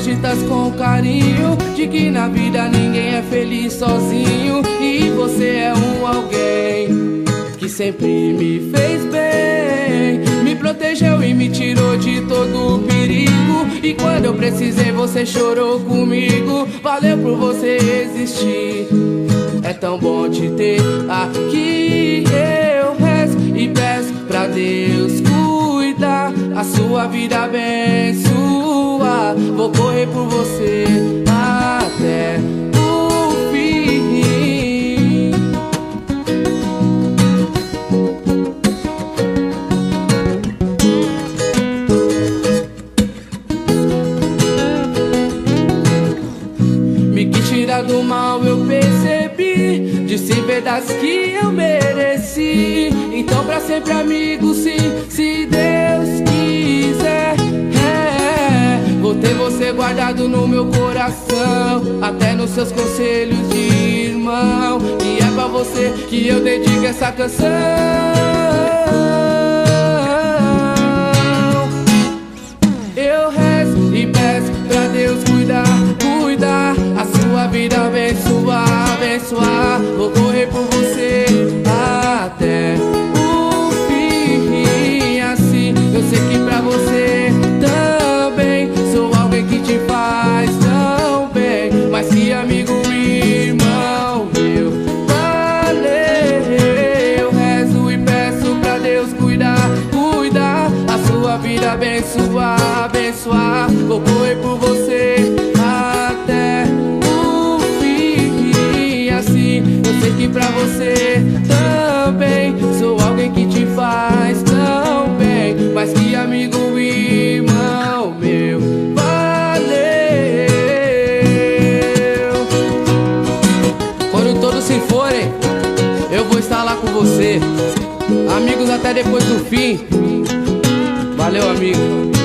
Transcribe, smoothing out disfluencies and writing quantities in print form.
ditas com carinho de que na vida ninguém é feliz sozinho. E você é um alguém que sempre me fez bem, me protegeu e me tirou de todo o perigo. E quando eu precisei você chorou comigo. Valeu por você existir, é tão bom te ter aqui. Eu rezo e peço pra Deus cuidar, a sua vida abençoar. Vou correr por você até o fim. Me quis tirar do mal, eu percebi, disse verdades que eu mereci. Então pra sempre amigo, sim, se Deus quiser. Vou ter você guardado no meu coração, até nos seus conselhos de irmão. E é pra você que eu dedico essa canção. Eu rezo e peço pra Deus cuidar, cuidar, a sua vida abençoar, abençoar. Vou correr por você até o fim. Assim eu sei que pra você também sou alguém que te faz tão bem, mais que amigo e irmão meu. Valeu, eu rezo e peço pra Deus cuidar, cuidar, a sua vida abençoar, abençoar. Vou correr por você até o fim. Assim eu sei que pra você também sou alguém que te faz tão bem, mais que amigo e irmão meu. Valeu. Quando todos se forem, eu vou estar lá com você. Amigos até depois do fim. Valeu, amigo.